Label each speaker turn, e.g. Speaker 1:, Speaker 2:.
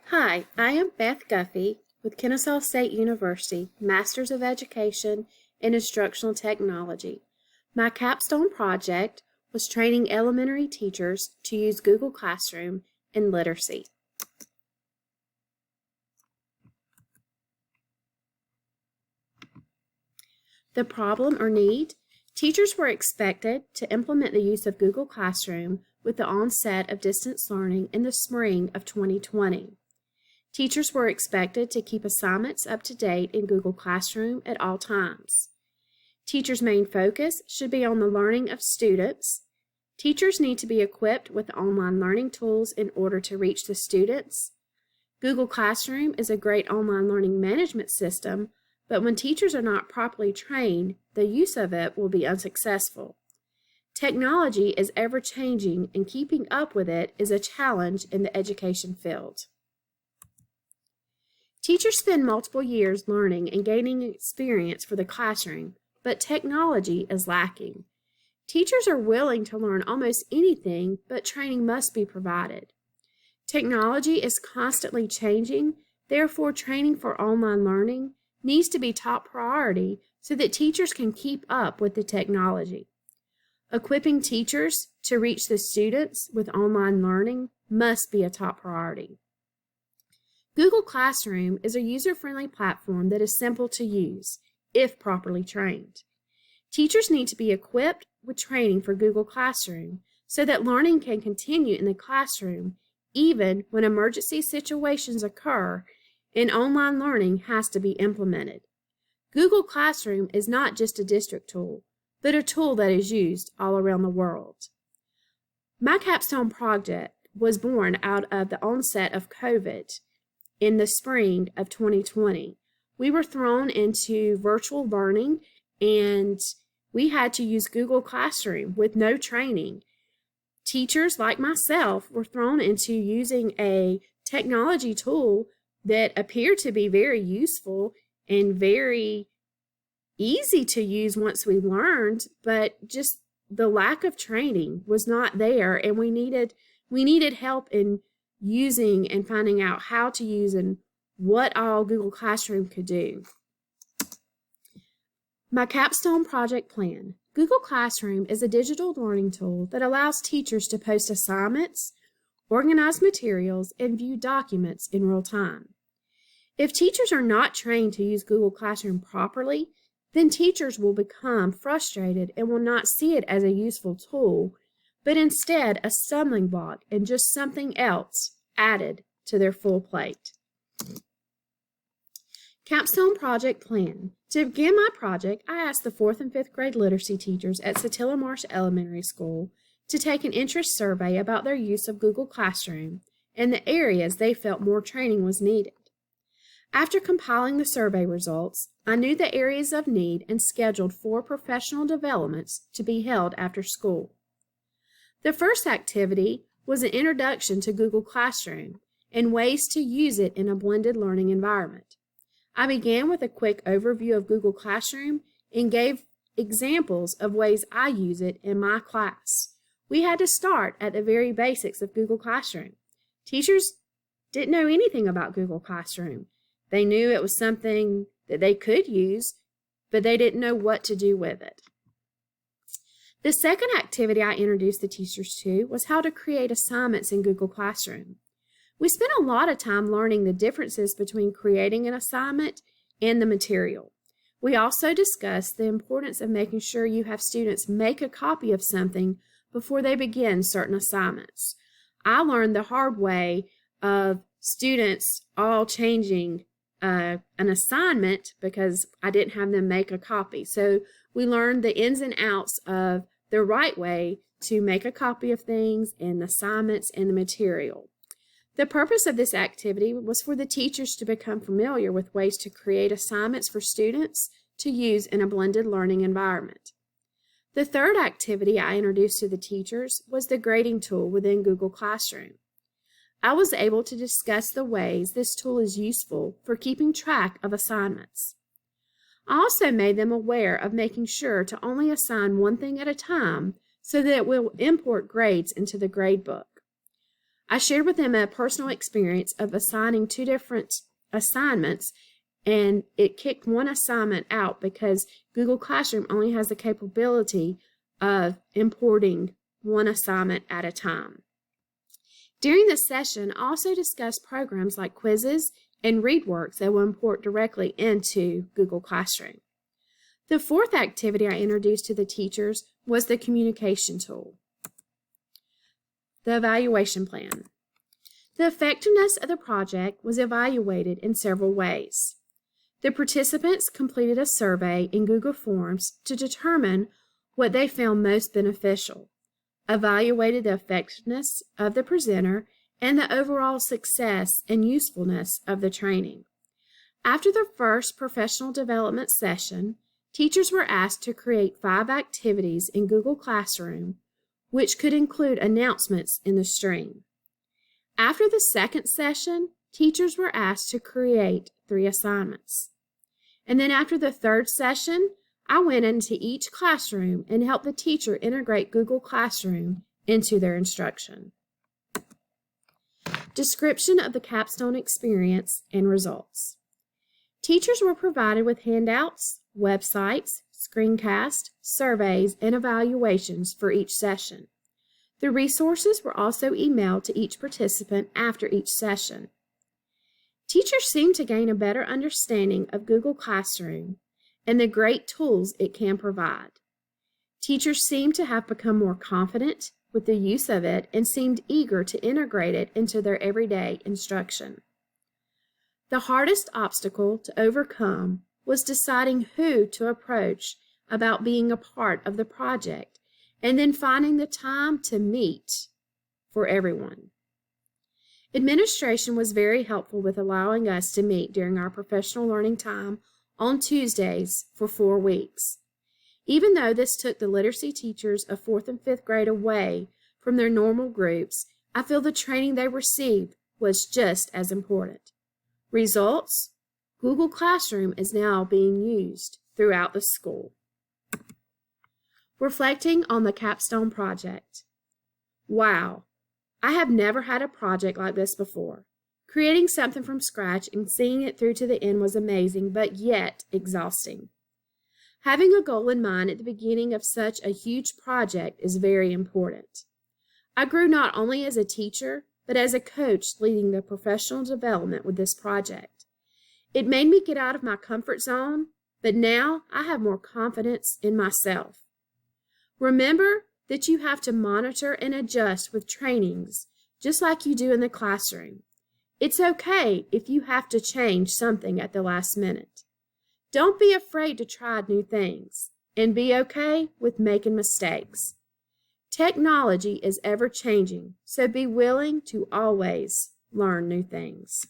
Speaker 1: Hi, I am Beth Guffey with Kennesaw State University, Masters of Education in Instructional Technology. My capstone project was training elementary teachers to use Google Classroom in literacy. The problem or need: teachers were expected to implement the use of Google Classroom with the onset of distance learning in the spring of 2020. Teachers were expected to keep assignments up to date in Google Classroom at all times. Teachers' main focus should be on the learning of students. Teachers need to be equipped with online learning tools in order to reach the students. Google Classroom is a great online learning management system, but when teachers are not properly trained, the use of it will be unsuccessful. Technology is ever-changing, and keeping up with it is a challenge in the education field. Teachers spend multiple years learning and gaining experience for the classroom, but technology is lacking. Teachers are willing to learn almost anything, but training must be provided. Technology is constantly changing, therefore training for online learning needs to be top priority so that teachers can keep up with the technology. Equipping teachers to reach the students with online learning must be a top priority. Google Classroom is a user-friendly platform that is simple to use, if properly trained. Teachers need to be equipped with training for Google Classroom so that learning can continue in the classroom even when emergency situations occur and online learning has to be implemented. Google Classroom is not just a district tool, but a tool that is used all around the world. My capstone project was born out of the onset of COVID in the spring of 2020. We were thrown into virtual learning and we had to use Google Classroom with no training. Teachers like myself were thrown into using a technology tool that appeared to be very useful and very easy to use once we learned, but just the lack of training was not there, and we needed help in using and finding out how to use and what all Google Classroom could do. My capstone project plan. Google Classroom is a digital learning tool that allows teachers to post assignments, organize materials, and view documents in real time. If teachers are not trained to use Google Classroom properly, then teachers will become frustrated and will not see it as a useful tool, but instead a stumbling block and just something else added to their full plate. Capstone Project Plan. To begin my project, I asked the 4th and 5th grade literacy teachers at Satilla Marsh Elementary School to take an interest survey about their use of Google Classroom and the areas they felt more training was needed. After compiling the survey results, I knew the areas of need and scheduled 4 professional developments to be held after school. The first activity was an introduction to Google Classroom and ways to use it in a blended learning environment. I began with a quick overview of Google Classroom and gave examples of ways I use it in my class. We had to start at the very basics of Google Classroom. Teachers didn't know anything about Google Classroom. They knew it was something that they could use, but they didn't know what to do with it. The second activity I introduced the teachers to was how to create assignments in Google Classroom. We spent a lot of time learning the differences between creating an assignment and the material. We also discussed the importance of making sure you have students make a copy of something before they begin certain assignments. I learned the hard way of students all changing an assignment because I didn't have them make a copy. So we learned the ins and outs of the right way to make a copy of things and assignments and the material. The purpose of this activity was for the teachers to become familiar with ways to create assignments for students to use in a blended learning environment. The third activity I introduced to the teachers was the grading tool within Google Classroom. I was able to discuss the ways this tool is useful for keeping track of assignments. I also made them aware of making sure to only assign one thing at a time so that it will import grades into the gradebook. I shared with them a personal experience of assigning 2 different assignments, and it kicked one assignment out because Google Classroom only has the capability of importing one assignment at a time. During this session, I also discussed programs like quizzes and ReadWorks that will import directly into Google Classroom. The 4th activity I introduced to the teachers was the communication tool, the evaluation plan. The effectiveness of the project was evaluated in several ways. The participants completed a survey in Google Forms to determine what they found most beneficial, evaluated the effectiveness of the presenter, and the overall success and usefulness of the training. After the first professional development session, teachers were asked to create 5 activities in Google Classroom, which could include announcements in the stream. After the second session, teachers were asked to create 3 assignments. And then after the third session, I went into each classroom and helped the teacher integrate Google Classroom into their instruction. Description of the Capstone experience and results. Teachers were provided with handouts, websites, screencasts, surveys, and evaluations for each session. The resources were also emailed to each participant after each session. Teachers seemed to gain a better understanding of Google Classroom and the great tools it can provide. Teachers seemed to have become more confident with the use of it and seemed eager to integrate it into their everyday instruction. The hardest obstacle to overcome was deciding who to approach about being a part of the project and then finding the time to meet for everyone. Administration was very helpful with allowing us to meet during our professional learning time on Tuesdays for 4 weeks. Even though this took the literacy teachers of 4th and 5th grade away from their normal groups, I feel the training they received was just as important. Results? Google Classroom is now being used throughout the school. Reflecting on the Capstone Project. Wow, I have never had a project like this before. Creating something from scratch and seeing it through to the end was amazing, but yet exhausting. Having a goal in mind at the beginning of such a huge project is very important. I grew not only as a teacher, but as a coach leading the professional development with this project. It made me get out of my comfort zone, but now I have more confidence in myself. Remember that you have to monitor and adjust with trainings, just like you do in the classroom. It's okay if you have to change something at the last minute. Don't be afraid to try new things, and be okay with making mistakes. Technology is ever changing, so be willing to always learn new things.